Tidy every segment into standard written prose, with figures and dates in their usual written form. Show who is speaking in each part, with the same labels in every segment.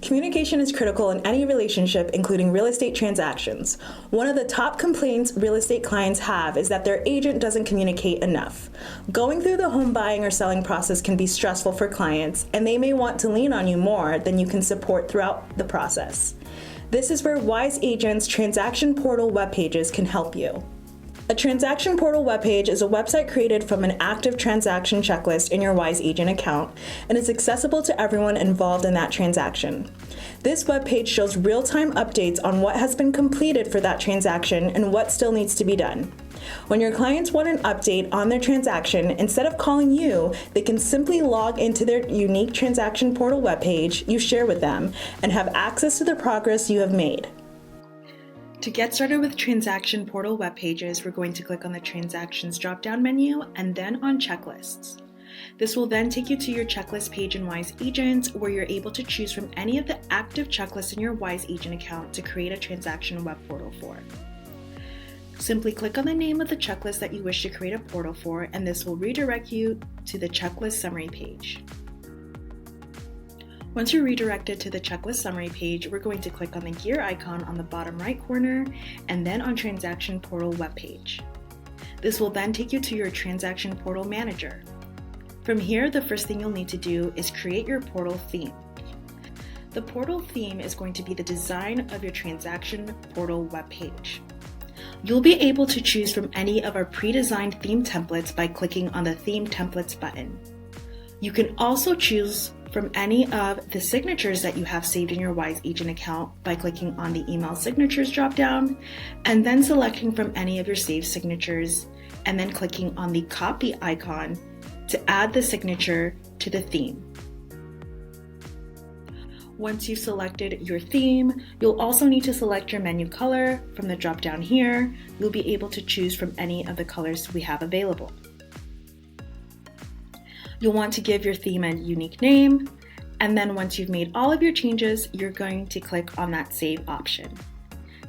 Speaker 1: Communication is critical in any relationship, including real estate transactions. One of the top complaints real estate clients have is that their agent doesn't communicate enough. Going through the home buying or selling process can be stressful for clients, and they may want to lean on you more than you can support throughout the process. This is where Wise Agent's transaction portal web pages can help you. A transaction portal webpage is a website created from an active transaction checklist in your Wise Agent account and is accessible to everyone involved in that transaction. This webpage shows real-time updates on what has been completed for that transaction and what still needs to be done. When your clients want an update on their transaction, instead of calling you, they can simply log into their unique transaction portal webpage you share with them and have access to the progress you have made. To get started with transaction portal web pages, we're going to click on the Transactions drop-down menu and then on Checklists. This will then take you to your checklist page in Wise Agent, where you're able to choose from any of the active checklists in your Wise Agent account to create a transaction web portal for. Simply click on the name of the checklist that you wish to create a portal for, and this will redirect you to the checklist summary page. Once you're redirected to the checklist summary page, we're going to click on the gear icon on the bottom right corner and then on Transaction Portal webpage. This will then take you to your Transaction Portal Manager. From here, the first thing you'll need to do is create your portal theme. The portal theme is going to be the design of your Transaction Portal webpage. You'll be able to choose from any of our pre-designed theme templates by clicking on the Theme Templates button. You can also choose from any of the signatures that you have saved in your Wise Agent account by clicking on the Email Signatures dropdown and then selecting from any of your saved signatures and then clicking on the Copy icon to add the signature to the theme. Once you've selected your theme, you'll also need to select your menu color. From the dropdown here, you'll be able to choose from any of the colors we have available. You'll want to give your theme a unique name, and then once you've made all of your changes, you're going to click on that Save option.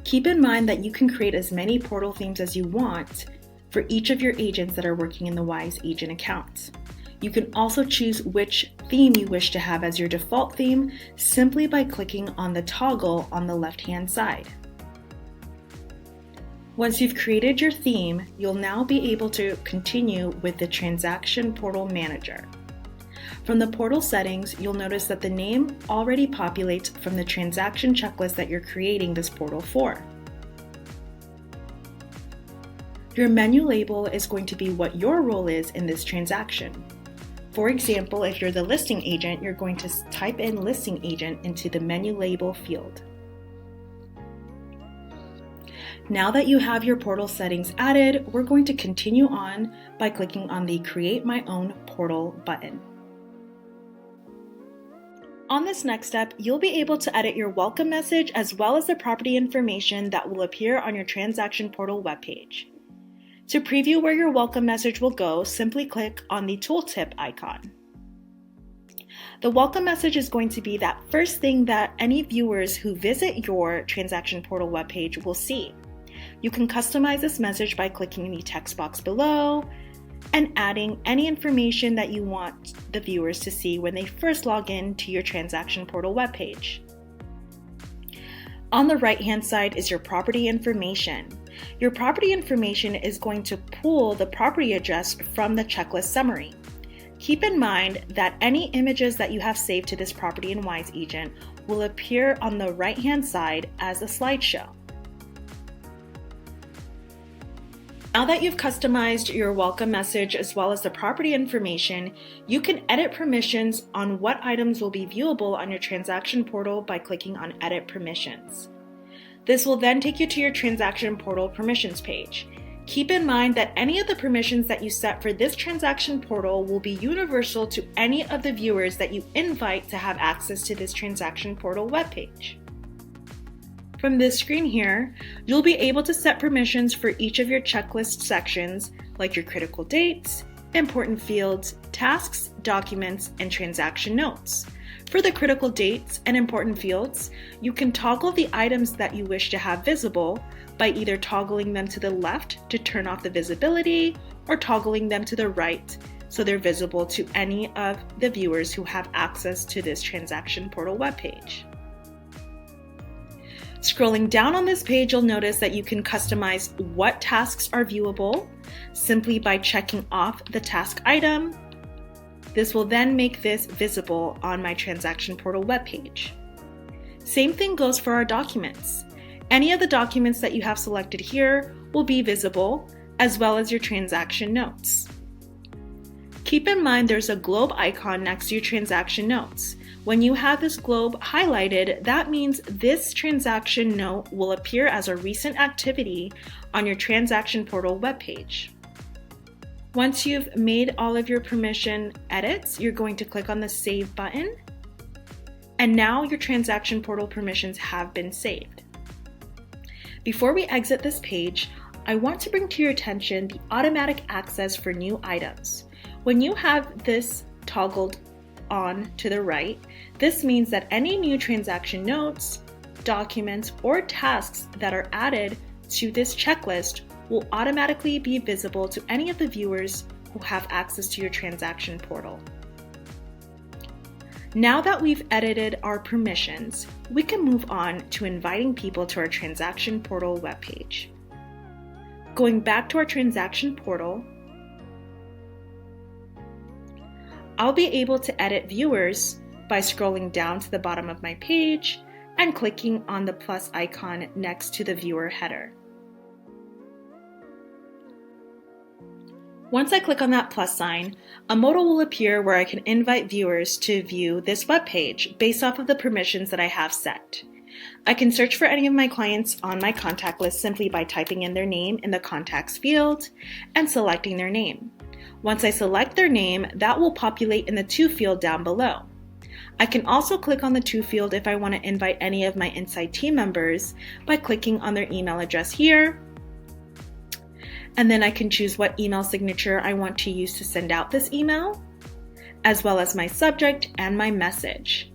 Speaker 1: Keep in mind that you can create as many portal themes as you want for each of your agents that are working in the Wise Agent account. You can also choose which theme you wish to have as your default theme simply by clicking on the toggle on the left-hand side. Once you've created your theme, you'll now be able to continue with the Transaction Portal Manager. From the portal settings, you'll notice that the name already populates from the transaction checklist that you're creating this portal for. Your menu label is going to be what your role is in this transaction. For example, if you're the listing agent, you're going to type in listing agent into the menu label field. Now that you have your portal settings added, we're going to continue on by clicking on the Create My Own Portal button. On this next step, you'll be able to edit your welcome message as well as the property information that will appear on your Transaction Portal webpage. To preview where your welcome message will go, simply click on the tooltip icon. The welcome message is going to be that first thing that any viewers who visit your Transaction Portal webpage will see. You can customize this message by clicking the text box below and adding any information that you want the viewers to see when they first log in to your Transaction Portal webpage. On the right-hand side is your property information. Your property information is going to pull the property address from the checklist summary. Keep in mind that any images that you have saved to this property in Wise Agent will appear on the right-hand side as a slideshow. Now that you've customized your welcome message as well as the property information, you can edit permissions on what items will be viewable on your Transaction Portal by clicking on Edit Permissions. This will then take you to your Transaction Portal Permissions page. Keep in mind that any of the permissions that you set for this Transaction Portal will be universal to any of the viewers that you invite to have access to this Transaction Portal webpage. From this screen here, you'll be able to set permissions for each of your checklist sections, like your critical dates, important fields, tasks, documents, and transaction notes. For the critical dates and important fields, you can toggle the items that you wish to have visible by either toggling them to the left to turn off the visibility or toggling them to the right so they're visible to any of the viewers who have access to this Transaction Portal webpage. Scrolling down on this page, you'll notice that you can customize what tasks are viewable simply by checking off the task item. This will then make this visible on my transaction portal webpage. Same thing goes for our documents. Any of the documents that you have selected here will be visible, as well as your transaction notes. Keep in mind there's a globe icon next to your transaction notes. When you have this globe highlighted, that means this transaction note will appear as a recent activity on your transaction portal webpage. Once you've made all of your permission edits, you're going to click on the Save button. And now your transaction portal permissions have been saved. Before we exit this page, I want to bring to your attention the automatic access for new items. When you have this toggled on to the right, this means that any new transaction notes, documents, or tasks that are added to this checklist will automatically be visible to any of the viewers who have access to your transaction portal. Now that we've edited our permissions, we can move on to inviting people to our transaction portal webpage. Going back to our transaction portal, I'll be able to edit viewers by scrolling down to the bottom of my page and clicking on the plus icon next to the viewer header. Once I click on that plus sign, a modal will appear where I can invite viewers to view this web page based off of the permissions that I have set. I can search for any of my clients on my contact list simply by typing in their name in the contacts field and selecting their name. Once I select their name, that will populate in the to field down below. I can also click on the to field if I want to invite any of my inside team members by clicking on their email address here. And then I can choose what email signature I want to use to send out this email, as well as my subject and my message.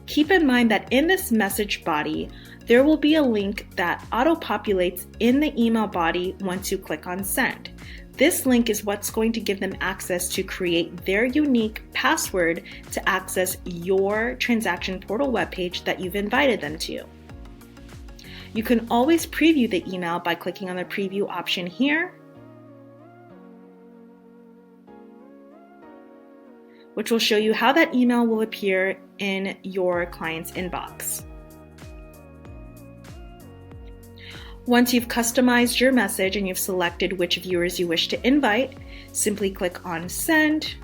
Speaker 1: Keep in mind that in this message body, there will be a link that auto-populates in the email body once you click on send. This link is what's going to give them access to create their unique password to access your transaction portal webpage that you've invited them to. You can always preview the email by clicking on the preview option here, which will show you how that email will appear in your client's inbox. Once you've customized your message and you've selected which viewers you wish to invite, simply click on Send.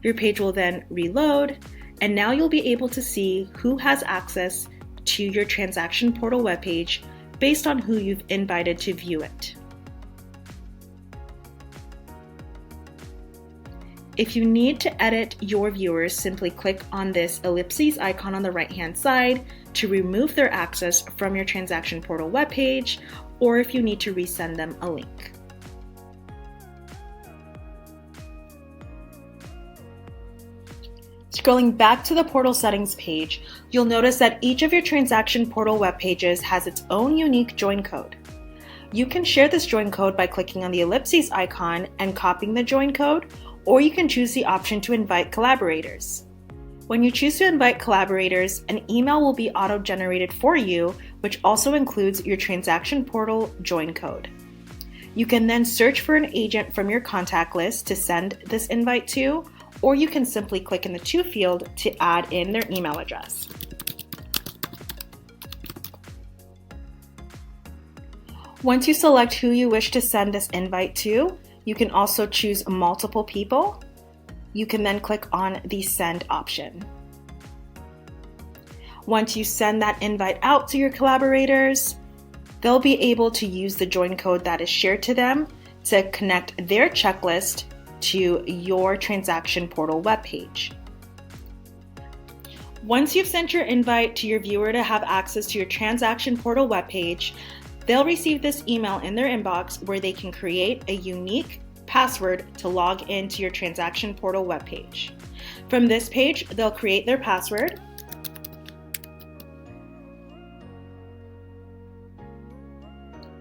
Speaker 1: Your page will then reload, and now you'll be able to see who has access to your transaction portal webpage based on who you've invited to view it. If you need to edit your viewers, simply click on this ellipses icon on the right-hand side to remove their access from your transaction portal webpage, or if you need to resend them a link. Scrolling back to the portal settings page, you'll notice that each of your transaction portal web pages has its own unique join code. You can share this join code by clicking on the ellipses icon and copying the join code, or you can choose the option to invite collaborators. When you choose to invite collaborators, an email will be auto-generated for you, which also includes your transaction portal join code. You can then search for an agent from your contact list to send this invite to, or you can simply click in the to field to add in their email address. Once you select who you wish to send this invite to, you can also choose multiple people. You can then click on the send option. Once you send that invite out to your collaborators, they'll be able to use the join code that is shared to them to connect their checklist to your transaction portal webpage. Once you've sent your invite to your viewer to have access to your transaction portal webpage, they'll receive this email in their inbox where they can create a unique password to log into your transaction portal webpage. From this page, they'll create their password.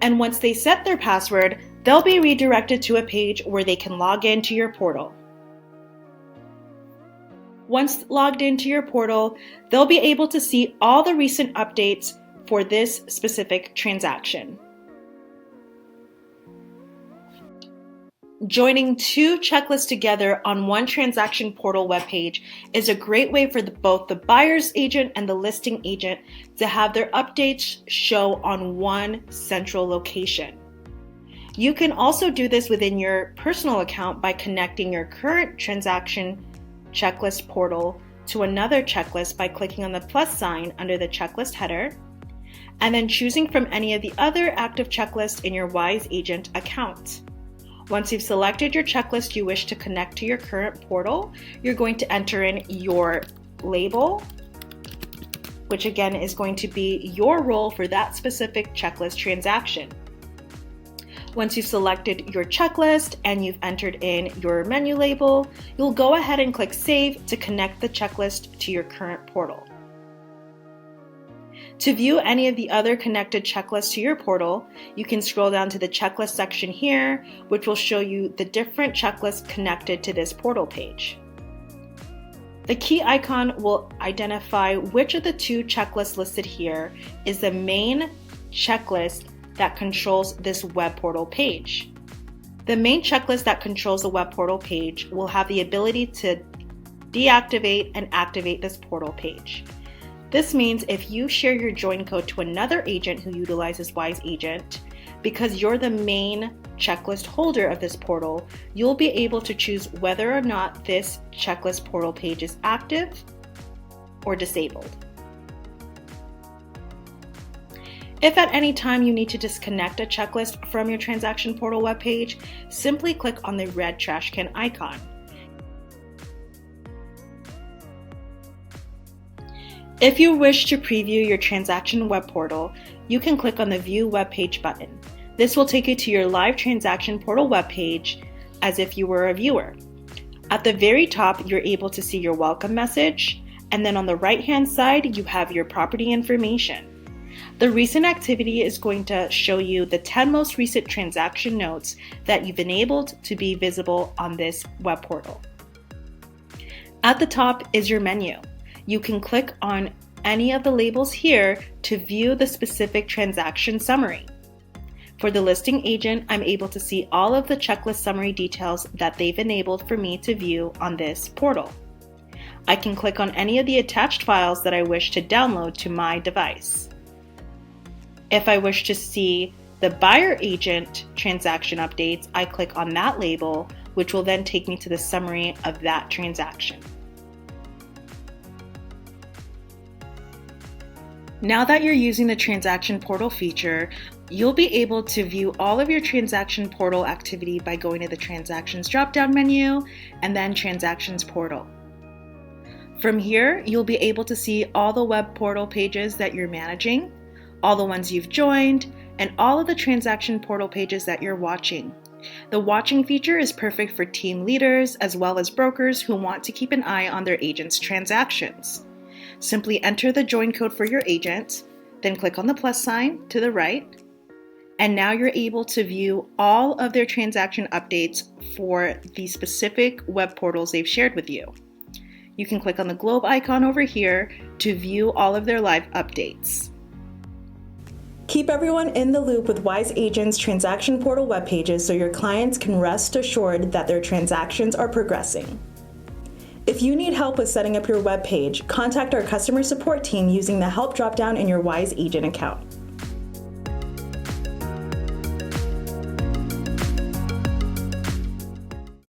Speaker 1: And once they set their password, they'll be redirected to a page where they can log into your portal. Once logged into your portal, they'll be able to see all the recent updates for this specific transaction. Joining two checklists together on one transaction portal webpage is a great way for both the buyer's agent and the listing agent to have their updates show on one central location. You can also do this within your personal account by connecting your current transaction checklist portal to another checklist by clicking on the plus sign under the checklist header, and then choosing from any of the other active checklists in your Wise Agent account. Once you've selected your checklist you wish to connect to your current portal, you're going to enter in your label, which again is going to be your role for that specific checklist transaction. Once you've selected your checklist and you've entered in your menu label, you'll go ahead and click Save to connect the checklist to your current portal. To view any of the other connected checklists to your portal, you can scroll down to the checklist section here, which will show you the different checklists connected to this portal page. The key icon will identify which of the two checklists listed here is the main checklist that controls this web portal page. The main checklist that controls the web portal page will have the ability to deactivate and activate this portal page. This means if you share your join code to another agent who utilizes Wise Agent, because you're the main checklist holder of this portal, you'll be able to choose whether or not this checklist portal page is active or disabled. If at any time you need to disconnect a checklist from your transaction portal webpage, simply click on the red trash can icon. If you wish to preview your transaction web portal, you can click on the View Web Page button. This will take you to your live transaction portal webpage as if you were a viewer. At the very top, you're able to see your welcome message, and then on the right-hand side, you have your property information. The recent activity is going to show you the 10 most recent transaction notes that you've enabled to be visible on this web portal. At the top is your menu. You can click on any of the labels here to view the specific transaction summary. For the listing agent, I'm able to see all of the checklist summary details that they've enabled for me to view on this portal. I can click on any of the attached files that I wish to download to my device. If I wish to see the buyer agent transaction updates, I click on that label, which will then take me to the summary of that transaction. Now that you're using the transaction portal feature, you'll be able to view all of your transaction portal activity by going to the Transactions drop-down menu and then Transactions Portal. From here, you'll be able to see all the web portal pages that you're managing, all the ones you've joined, and all of the transaction portal pages that you're watching. The watching feature is perfect for team leaders as well as brokers who want to keep an eye on their agent's transactions. Simply enter the join code for your agent, then click on the plus sign to the right, and now you're able to view all of their transaction updates for the specific web portals they've shared with you. You can click on the globe icon over here to view all of their live updates. Keep everyone in the loop with Wise Agent's transaction portal web pages so your clients can rest assured that their transactions are progressing. If you need help with setting up your web page, contact our customer support team using the help dropdown in your Wise Agent account.